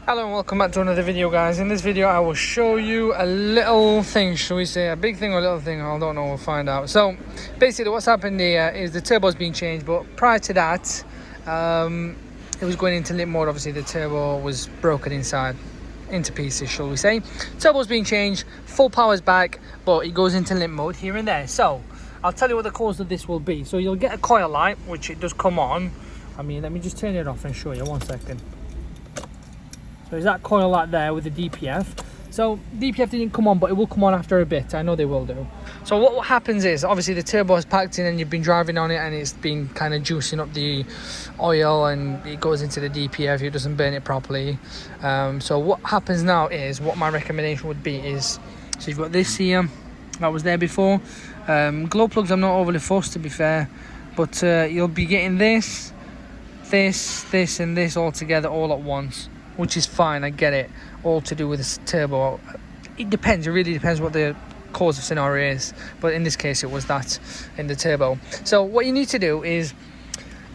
Hello and welcome back to another video, guys. In this video I will show you a little thing, shall we say, a big thing or a little thing, I don't know, we'll find out. So basically what's happened here is the turbo's being changed, but prior to that it was going into limp mode. Obviously the turbo was broken inside into pieces, shall we say. Turbo's being changed, full power's back, but it goes into limp mode here and there. So I'll tell you what the cause of this will be. So you'll get a coil light, which it does come on. I mean, let me just turn it off and show you, 1 second. So there's that coil light there with the DPF. So DPF didn't come on, but it will come on after a bit. I know they will do. So what happens is, obviously the turbo is packed in and you've been driving on it and it's been kind of juicing up the oil and it goes into the DPF. It doesn't burn it properly. So what happens now is, what my recommendation would be is, so you've got this here that was there before. Glow plugs I'm not overly fussed, to be fair, but you'll be getting this and this all together all at once, which is fine. I get it, all to do with this turbo. It depends, it really depends what the cause of scenario is, but in this case it was that in the turbo. So what you need to do is,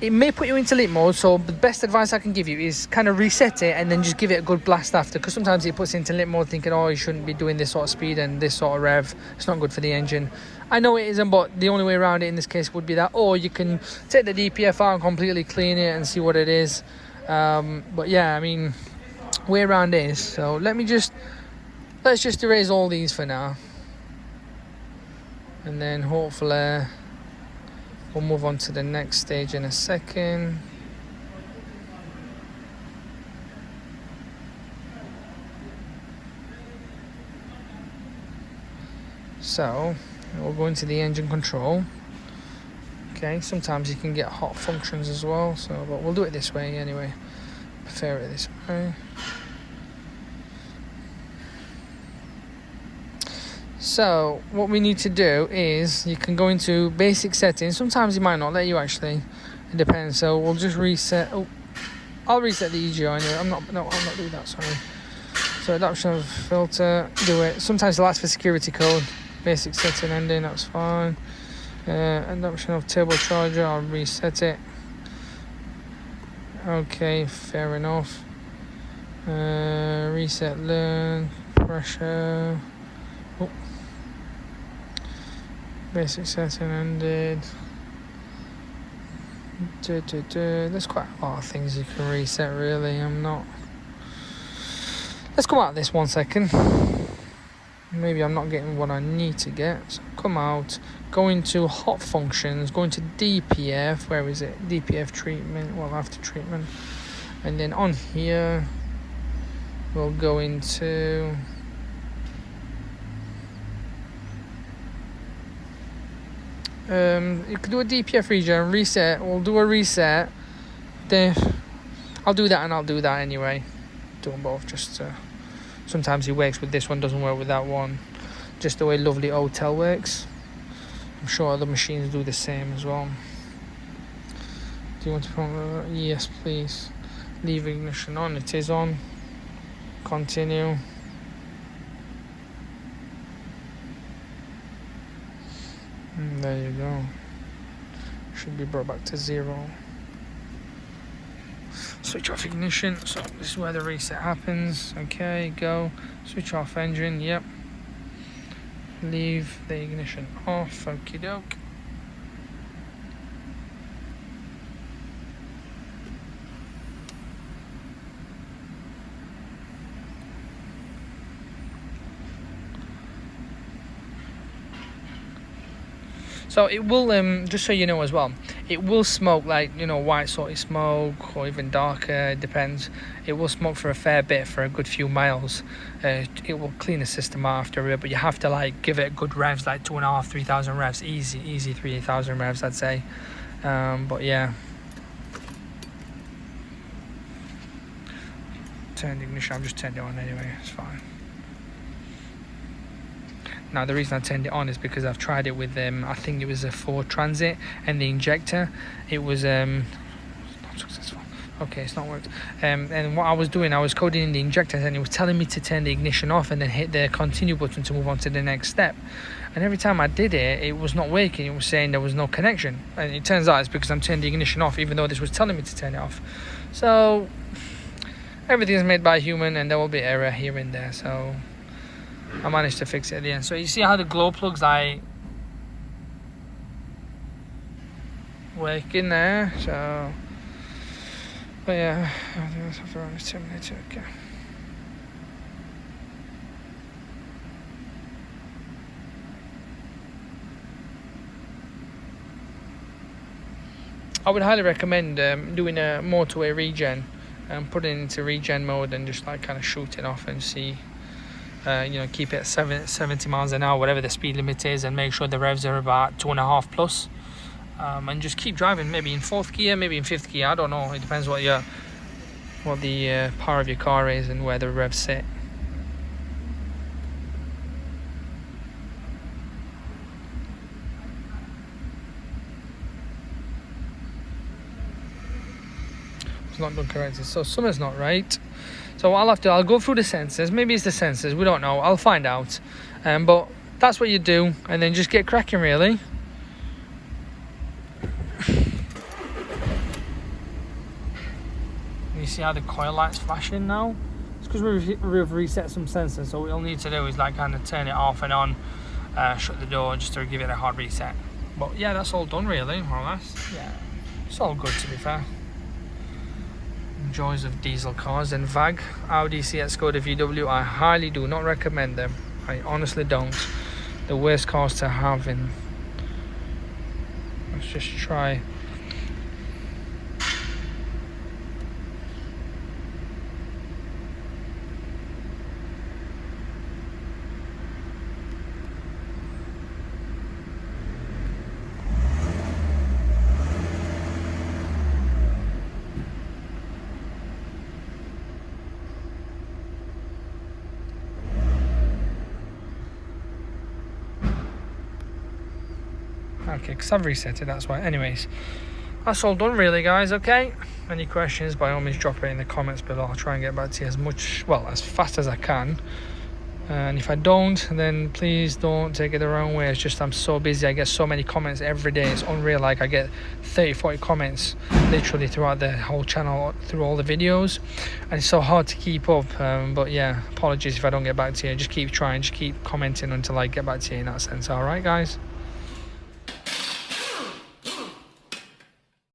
it may put you into limp mode, so the best advice I can give you is kind of reset it and then just give it a good blast after, because sometimes it puts into limp mode thinking, oh, you shouldn't be doing this sort of speed and this sort of rev, it's not good for the engine. I know it isn't, but the only way around it in this case would be that, or you can take the DPF out and completely clean it and see what it is. But yeah, I mean, way around is, so let's just erase all these for now, and then hopefully we'll move on to the next stage in a second. So we'll go into the engine control. Okay, sometimes you can get hot functions as well, so but we'll do it this way anyway. Prefer it this way. So what we need to do is, you can go into basic settings. Sometimes it might not let you, actually, it depends. So we'll just reset. Oh, I'll reset the EGR anyway. I'm not doing that, sorry. So adoption of filter, do it. Sometimes it'll ask for security code. Basic setting ending, that's fine. Adoption of turbocharger, I'll reset it. Okay, fair enough. Reset learn, pressure. Oh. Basic setting ended. There's quite a lot of things you can reset, really. Let's come out of this 1 second. Maybe I'm not getting what I need to get. So come out, go into hot functions, go into DPF. Where is it? DPF treatment, well, after treatment. And then on here, we'll go into you can do a DPF regen, reset. We'll do a reset. Then I'll do that and I'll do that anyway. Do them both, just sometimes it works with this one, doesn't work with that one. Just the way Lovely Hotel works. I'm sure other machines do the same as well. Do you want to yes, please. Leave ignition on. It is on. Continue. And there you go. Should be brought back to 0. Switch off ignition. So this is where the reset happens. Okay, go. Switch off engine. Yep. Leave the ignition off. Okie doke. So it will, just so you know as well, it will smoke, like, you know, white salty smoke or even darker, it depends. It will smoke for a fair bit, for a good few miles. It will clean the system out after a bit, but you have to like give it good revs, like 2,500-3,000 revs, easy 3,000 revs, I'd say. But yeah. Turn the ignition, I've just turned it on anyway, it's fine. Now the reason I turned it on is because I've tried it with I think it was a Ford Transit, and the injector, it was not successful. Okay, it's not worked. And what I was doing, I was coding in the injector and it was telling me to turn the ignition off and then hit the continue button to move on to the next step. And every time I did it, it was not working. It was saying there was no connection. And it turns out it's because I'm turning the ignition off, even though this was telling me to turn it off. So everything is made by a human, and there will be error here and there, so I managed to fix it at the end. So you see how the glow plugs like work in there. So but yeah, I think that's have to run this 2 minutes. Okay. I would highly recommend doing a motorway regen and putting it into regen mode and just like kind of shooting off and see, you know, keep it at 70 miles an hour, whatever the speed limit is, and make sure the revs are about 2.5 plus, and just keep driving, maybe in 4th gear, maybe in 5th gear, I don't know, it depends what the power of your car is and where the revs sit. Not done correctly, so something's not right. So I'll go through the sensors. Maybe it's the sensors, we don't know, I'll find out. But that's what you do, and then just get cracking really. You see how the coil light's flashing now? It's because we've reset some sensors, so what we'll need to do is like kind of turn it off and on, shut the door just to give it a hard reset. But yeah, that's all done really, more or less. Yeah, it's all good to be fair. Joys of diesel cars. And VAG, Audi, CS, Skoda, VW, I highly do not recommend them. I honestly don't. The worst cars to have in. Let's just try. Okay, because I've reset it, that's why. Anyways, that's all done really, guys. Okay, any questions, by all means drop it in the comments below. I'll try and get back to you as fast as I can, and if I don't, then please don't take it the wrong way. It's just I'm so busy, I get so many comments every day, it's unreal. Like I get 30-40 comments literally throughout the whole channel, through all the videos, and it's so hard to keep up. But yeah, apologies if I don't get back to you. Just keep trying, just keep commenting until I get back to you in that sense. All right, guys.